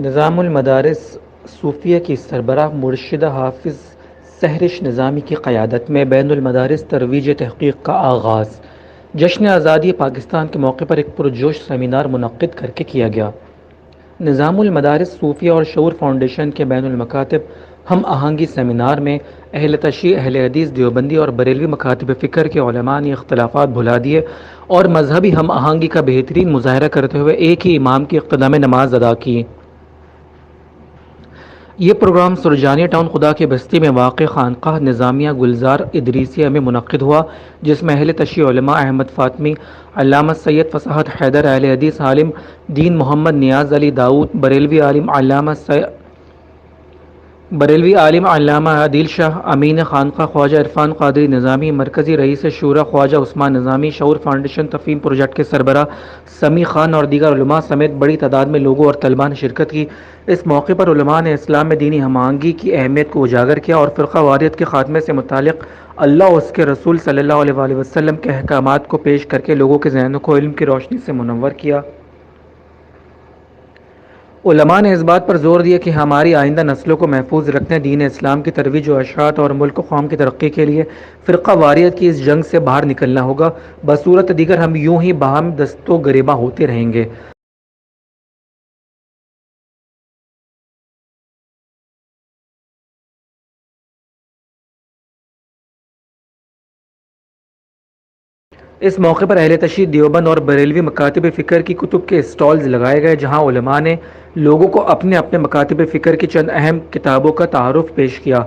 نظام المدارس صوفیہ کی سربراہ مرشدہ حافظ سہرش نظامی کی قیادت میں بین المدارس ترویج تحقیق کا آغاز جشن آزادی پاکستان کے موقع پر ایک پرجوش سیمینار منعقد کر کے کیا گیا۔ نظام المدارس صوفیہ اور شعور فاؤنڈیشن کے بین المکاتب ہم آہنگی سیمینار میں اہل تشیع، اہل حدیث، دیوبندی اور بریلوی مکاتب فکر کے علماء نے اختلافات بھلا دیے اور مذہبی ہم آہنگی کا بہترین مظاہرہ کرتے ہوئے ایک ہی امام کی اقتداء میں نماز ادا کی۔ یہ پروگرام سرجانیہ ٹاؤن خدا کی بستی میں واقع خانقاہ نظامیہ گلزار ادریسیہ میں منعقد ہوا، جس میں اہل تشیع علماء احمد فاطمی، علامہ سید فصاحت حیدر، اہل حدیث عالم دین محمد نیاز علی داؤد، بریلوی عالم علامہ عادل شاہ، امین خانقاہ خواجہ عرفان قادری نظامی، مرکزی رئیس شورا خواجہ عثمان نظامی، شعور فاؤنڈیشن تفہیم پروجیکٹ کے سربراہ سمیع خان اور دیگر علماء سمیت بڑی تعداد میں لوگوں اور طلباء نے شرکت کی۔ اس موقع پر علماء نے اسلام میں دینی ہم آہنگی کی اہمیت کو اجاگر کیا اور فرقہ واریت کے خاتمے سے متعلق اللہ اور اس کے رسول صلی اللہ علیہ وآلہ وسلم کے احکامات کو پیش کر کے لوگوں کے ذہنوں کو علم کی روشنی سے منور کیا۔ علماء نے اس بات پر زور دیا کہ ہماری آئندہ نسلوں کو محفوظ رکھنے، دین اسلام کی ترویج و اشاعت اور ملک و قوم کی ترقی کے لیے فرقہ واریت کی اس جنگ سے باہر نکلنا ہوگا، بصورت دیگر ہم یوں ہی باہم دست و گریباں ہوتے رہیں گے۔ اس موقع پر اہل تشیع دیوبند اور بریلوی مکاتب فکر کی کتب کے اسٹالز لگائے گئے، جہاں علماء نے لوگوں کو اپنے اپنے مکاتب فکر کی چند اہم کتابوں کا تعارف پیش کیا۔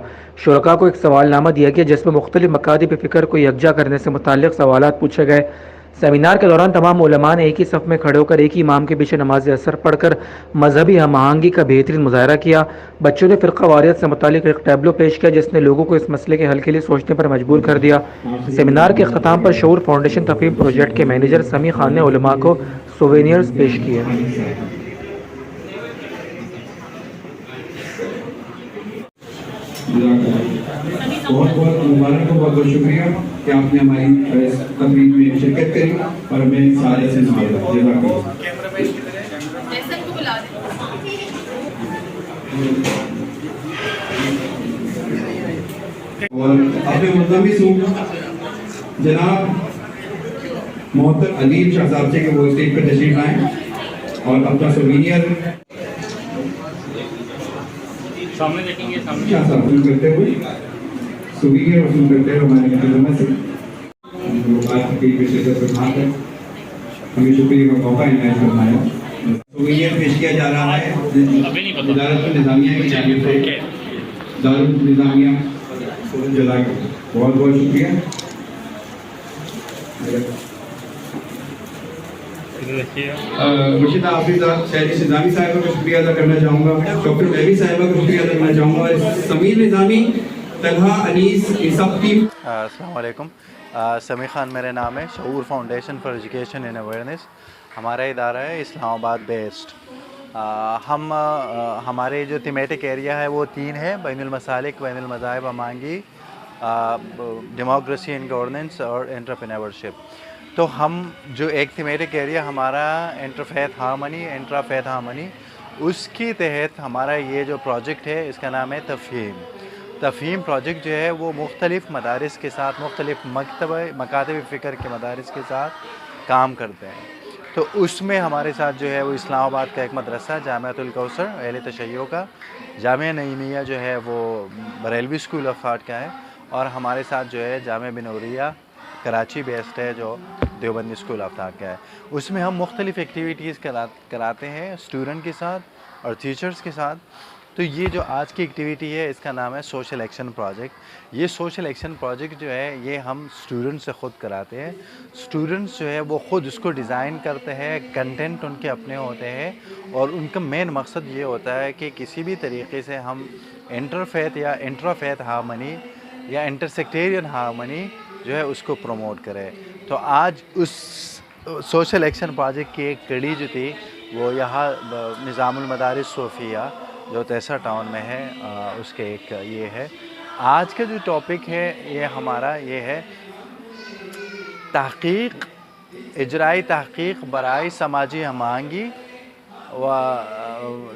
شرکاء کو ایک سوال نامہ دیا گیا جس میں مختلف مکاتب فکر کو یکجا کرنے سے متعلق سوالات پوچھے گئے۔ سیمینار کے دوران تمام علماء نے ایک ہی صف میں کھڑے ہو کر ایک ہی امام کے پیچھے نماز اثر پڑھ کر مذہبی ہم آہنگی کا بہترین مظاہرہ کیا۔ بچوں نے فرقہ واریت سے متعلق ایک ٹیبلو پیش کیا جس نے لوگوں کو اس مسئلے کے حل کے لیے سوچنے پر مجبور کر دیا۔ سیمینار کے اختتام پر شعور فاؤنڈیشن تفہیم پروجیکٹ کے مینیجر سمیع خان نے علماء کو سووینئرز پیش کیے۔ بہت بہت مبارک ہو، بہت بہت شکریہ کہ آپ نے ہماری تقریب میں شرکت کری اور ہمیں سارے سے نوازا۔ جزاک اللہ۔ اور اپنے ملتمس ہوں جناب محترم عادل شاہ صاحب سے کہ وہ اسٹیج پر تشریف لائیں اور اپنا سووینئر سامنے دیکھیں گے، سامنے شاہ صاحب شروع کرتے ہوئے سووینئر وصول کرتے ہوئے ہمارے خدمت سے بات کی شرکت فرما کر ہمیں شکریہ کا موقع عنایت فرمایا۔ سووینئر پیش کیا جا رہا ہے ادارت النظامیہ کی جانب سے، دارالنظامیہ جزاک اللہ، بہت بہت شکریہ۔ مرشدہ حافظ سہرش نظامی صاحبہ کا شکریہ ادا کرنا چاہوں گا، ڈاکٹر مہوی صاحبہ کا شکریہ ادا کرنا چاہوں گا، سمیر نظامی، طلحہ انیس، ان سب ٹیم۔ السلام علیکم، سمیع خان میرا نام ہے، شعور foundation for education and awareness ہمارا ادارہ ہے، اسلام آباد بیسڈ۔ ہمارے جو تھیمیٹک ایریا ہے وہ 3 ہے، بین المسالک، بین المذاہب ہم آہنگی، ڈیموکریسی اینڈ گورننس اور انٹرپرینیورشپ۔ تو ہم جو ایک تھیمیٹک ایریا ہمارا انٹرفیتھ ہارمنی، اس کے تحت ہمارا یہ جو پروجیکٹ ہے اس کا نام ہے تفہیم پروجیکٹ جو ہے وہ مختلف مدارس کے ساتھ، مختلف مکاتب فکر کے مدارس کے ساتھ کام کرتے ہیں۔ تو اس میں ہمارے ساتھ جو ہے وہ اسلام آباد کا ایک مدرسہ جامعۃ الکوثر اہل تشیع کا، جامعہ نعیمیہ جو ہے وہ بریلوی اسکول آف آرٹ کا ہے، اور ہمارے ساتھ جو ہے جامعہ بنوریہ کراچی بیسڈ ہے جو دیوبندی اسکول آف آرٹ کا ہے۔ اس میں ہم مختلف ایکٹیویٹیز کراتے ہیں اسٹوڈنٹ کے ساتھ اور ٹیچرز کے ساتھ۔ تو یہ جو آج کی ایکٹیویٹی ہے اس کا نام ہے سوشل ایکشن پروجیکٹ۔ یہ سوشل ایکشن پروجیکٹ جو ہے یہ ہم اسٹوڈنٹ سے خود کراتے ہیں۔ اسٹوڈنٹس جو ہے وہ خود اس کو ڈیزائن کرتے ہیں، کنٹینٹ ان کے اپنے ہوتے ہیں، اور ان کا مین مقصد یہ ہوتا ہے کہ کسی بھی طریقے سے ہم انٹرفیتھ یا انٹرافیتھ ہارمنی یا انٹرسیکٹیرین ہارمنی جو ہے اس کو پروموٹ کرے۔ تو آج اس سوشل ایکشن پروجیکٹ کی ایک کڑی جو تھی وہ یہاں نظام المدارس صوفیہ جو تیسرا ٹاؤن میں ہے، اس کے ایک یہ ہے۔ آج کا جو ٹاپک ہے یہ ہمارا یہ ہے اجرائی تحقیق برائے سماجی ہم آہنگی و